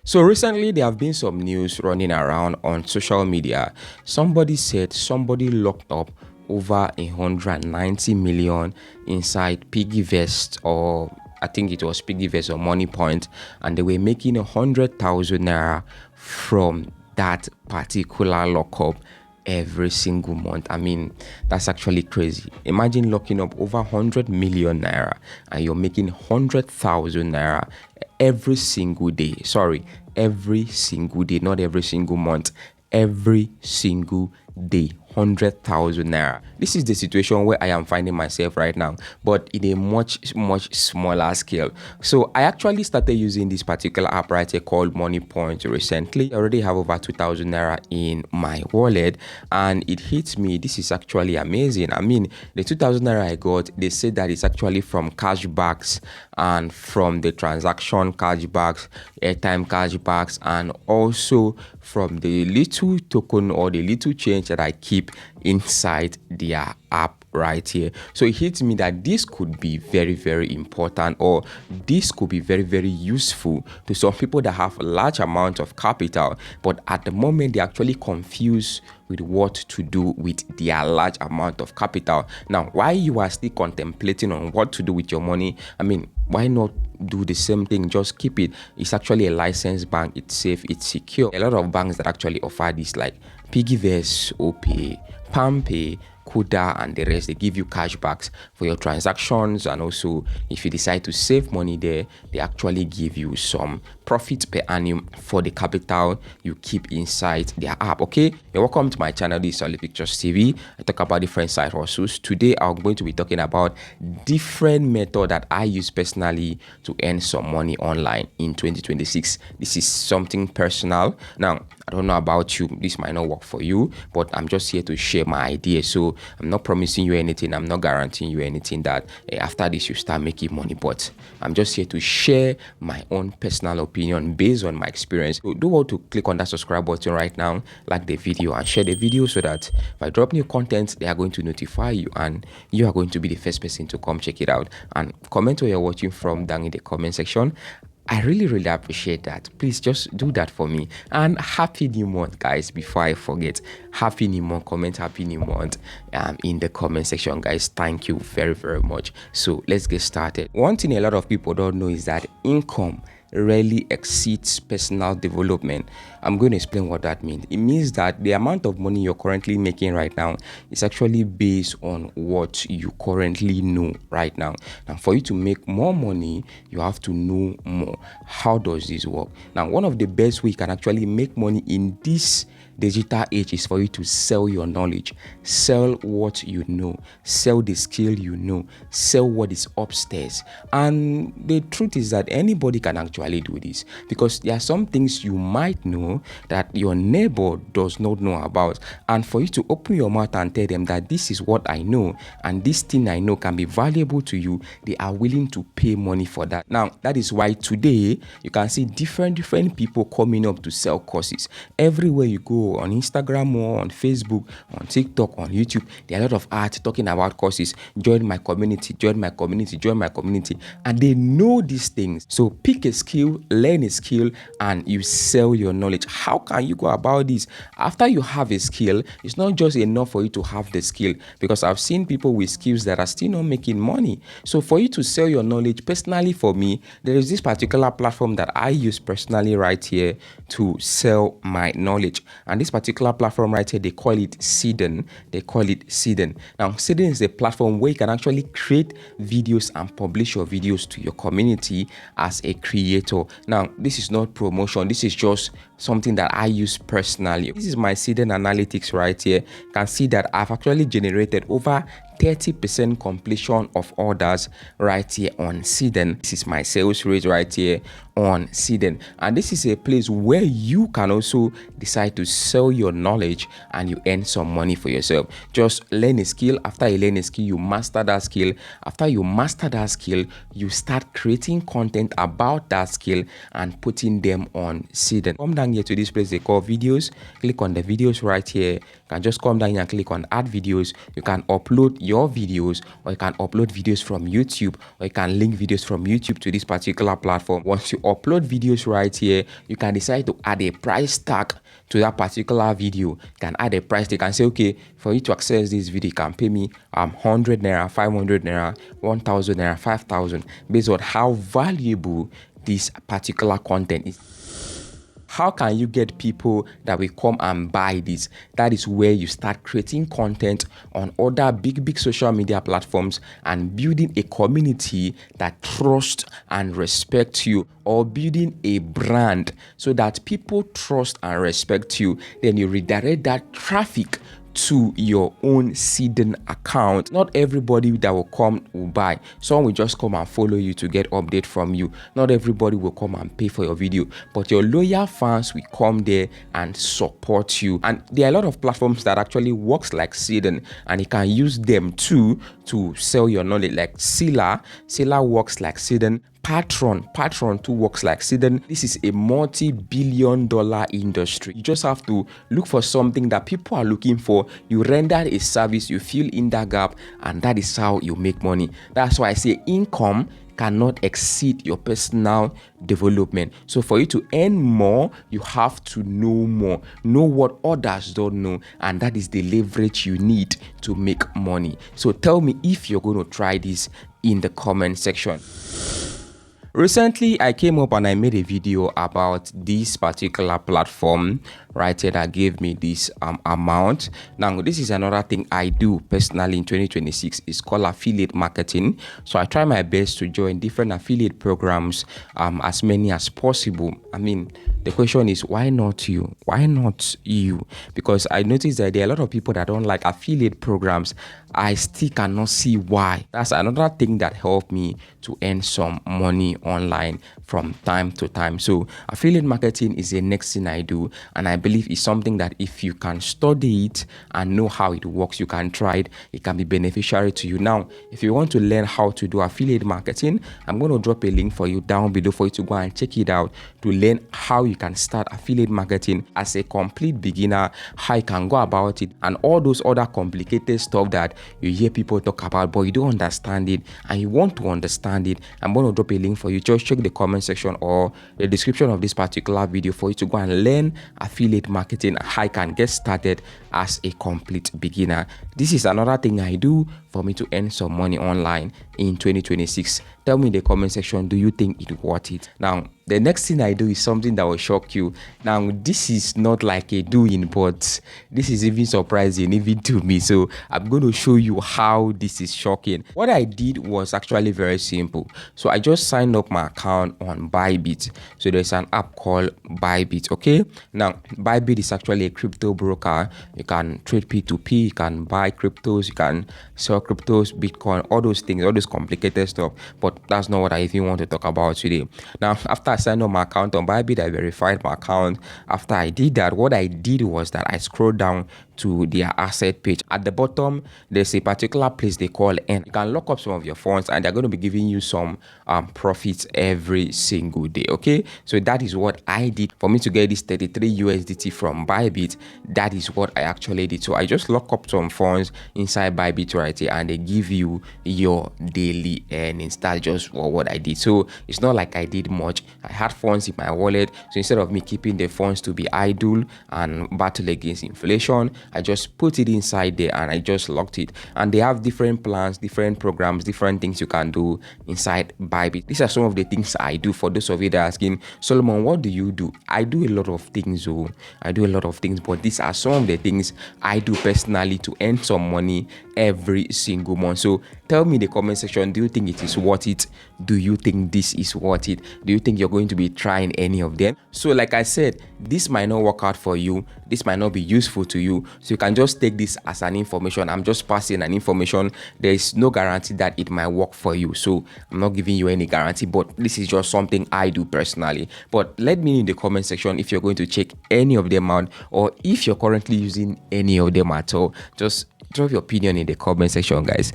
So recently there have been some news running around on social media. Somebody said somebody locked up over 190 million inside piggyvest, or I think it was piggyvest or money point, and they were making 100,000 naira from that particular lockup every single month. I mean, that's actually crazy. Imagine locking up over 100 million naira and you're making 100,000 naira every single day. Sorry, every single day, not every single month, every single day. 100,000 naira. This is the situation where I am finding myself right now, but in a much smaller scale. So I actually started using this particular app right here called Money Point recently. I already have over 2,000 naira in my wallet, and it hits me. This is actually amazing. I mean, the 2,000 naira I got, they said that it's actually from cashbacks and from the transaction cashbacks, airtime cashbacks, and also from the little token or the little change that I keep inside their app right here. So it hits me that this could be very important, or this could be very useful to some people that have a large amount of capital, but at the moment they're actually confused with what to do with their large amount of capital. Now, while you are still contemplating on what to do with your money, I mean, why not do the same thing? Just keep it. It's actually a licensed bank. It's safe, it's secure. A lot of banks that actually offer this, like piggyvest, opay, palmpay, Kuda, and the rest, they give you cashbacks for your transactions, and also if you decide to save money there, they actually give you some profit per annum for the capital you keep inside their app. Okay, you're welcome to my channel. This is Solid Pictures TV. I talk about different side hustles. Today I'm going to be talking about different method that I use personally to earn some money online in 2026. This is something personal. Now, I don't know about you, this might not work for you, but I'm just here to share my ideas. So I'm not promising you anything, I'm not guaranteeing you anything that after this you start making money, but I'm just here to share my own personal opinion based on my experience. So do want to click on that subscribe button right now, like the video and share the video, so that if I drop new content, they are going to notify you and you are going to be the first person to come check it out. And comment where you're watching from down in the comment section. I really appreciate that. Please just do that for me. And happy new month, guys. Before I forget, happy new month. Comment happy new month in the comment section, guys. Thank you very much. So let's get started. One thing a lot of people don't know is that income rarely exceeds personal development. I'm going to explain what that means. It means that the amount of money you're currently making right now is actually based on what you currently know right now. And for you to make more money, you have to know more. How does this work? Now, one of the best ways you can actually make money in this digital age is for you to sell your knowledge, sell what you know, sell the skill you know, sell what is upstairs. And the truth is that anybody can actually do this, because there are some things you might know that your neighbor does not know about, and for you to open your mouth and tell them that this is what I know and this thing I know can be valuable to you, they are willing to pay money for that. Now, that is why today you can see different people coming up to sell courses. Everywhere you go, on Instagram or on Facebook, on TikTok, on YouTube, there are a lot of ads talking about courses. Join my community, join my community, join my community. And they know these things. So pick a skill, learn a skill, and you sell your knowledge. How can you go about this? After you have a skill, it's not just enough for you to have the skill, because I've seen people with skills that are still not making money. So for you to sell your knowledge, personally for me, there is this particular platform that I use personally right here to sell my knowledge. And this particular platform right here, they call it Cirrden. They call it Cirrden. Now, Cirrden is a platform where you can actually create videos and publish your videos to your community as a creator. Now, this is not promotion. This is just something that I use personally. This is my Cirrden analytics right here. You can see that I've actually generated over 30% completion of orders right here on Cirrden. This is my sales rate right here on Cirrden, and this is a place where you can also decide to sell your knowledge and you earn some money for yourself. Just learn a skill. After you learn a skill, you master that skill. After you master that skill, you start creating content about that skill and putting them on Cirrden. Come down here to this place they call videos. Click on the videos right here. You can just come down here and click on add videos. You can upload your videos, or you can upload videos from YouTube, or you can link videos from YouTube to this particular platform. Once you upload videos right here, you can decide to add a price tag to that particular video. You can add a price. They can say, okay, for you to access this video, you can pay me 100 naira, 500 naira, 1000 naira, 5000, based on how valuable this particular content is. How can you get people that will come and buy this? That is where you start creating content on other big social media platforms and building a community that trusts and respects you, or building a brand so that people trust and respect you. Then you redirect that traffic to your own cirrden account. Not everybody that will come will buy. Some will just come and follow you to get update from you. Not everybody will come and pay for your video, but your loyal fans will come there and support you. And there are a lot of platforms that actually works like cirrden, and you can use them too to sell your knowledge. Like Sila works like cirrden. Patron too works like cirrden. This is a multi-billion-dollar industry. You just have to look for something that people are looking for. You render a service, you fill in that gap, and that is how you make money. That's why I say income cannot exceed your personal development. So for you to earn more, you have to know more, know what others don't know, and that is the leverage you need to make money. So tell me if you're going to try this in the comment section. Recently, I came up and I made a video about this particular platform right here that gave me this amount. Now, this is another thing I do personally in 2026. It's called affiliate marketing. So I try my best to join different affiliate programs, as many as possible. I mean, the question is, why not you? Why not you? Because I noticed that there are a lot of people that don't like affiliate programs. I still cannot see why. That's another thing that helped me to earn some money online from time to time. So affiliate marketing is the next thing I do, and I believe it's something that if you can study it and know how it works, you can try it. It can be beneficiary to you. Now, if you want to learn how to do affiliate marketing, I'm going to drop a link for you down below for you to go and check it out to learn how you can start affiliate marketing as a complete beginner, how you can go about it, and all those other complicated stuff that you hear people talk about but you don't understand it and you want to understand it. I'm going to drop a link for you. Just check the comment section or the description of this particular video for you to go and learn affiliate marketing, how you can get started as a complete beginner. This is another thing I do for me to earn some money online in 2026. Tell me in the comment section, do you think it's worth it? Now, the next thing I do is something that will shock you. Now, this is not like a doing, but this is even surprising even to me. So I'm going to show you how this is shocking. What I did was actually very simple. So I just signed up my account on Bybit. So there's an app called Bybit, okay? Now, Bybit is actually a crypto broker. You can trade P2P, you can buy cryptos, you can sell cryptos, Bitcoin, all those things, all those complicated stuff. But that's not what I even want to talk about today. Now, after I signed up my account on Bybit, I verified my account. After I did that, what I did was that I scrolled down to their asset page. At the bottom, there's a particular place they call Earn. You can lock up some of your funds and they're going to be giving you some profits every single day, okay? So that is what I did. For me to get this 33 USDT from Bybit, that is what I actually did. So I just lock up some funds inside Bybit right here and they give you your daily earnings. That's just what I did. So it's not like I did much. I had funds in my wallet. So instead of me keeping the funds to be idle and battle against inflation, I just put it inside there and I just locked it. And they have different plans, different programs, different things you can do inside Bybit. These are some of the things I do. For those of you that are asking, Solomon, what do you do? I do a lot of things, oh. I do a lot of things, but these are some of the things I do personally to earn some money every single month. So tell me in the comment section, do you think it is worth it? Do you think this is worth it? Do you think you're going to be trying any of them? So like I said, this might not work out for you. This might not be useful to you. So you can just take this as an information. I'm just passing an information. There is no guarantee that it might work for you. So I'm not giving you any guarantee, but this is just something I do personally. But let me know in the comment section if you're going to check any of them out or if you're currently using any of them at all. Just drop your opinion in the comment section, guys.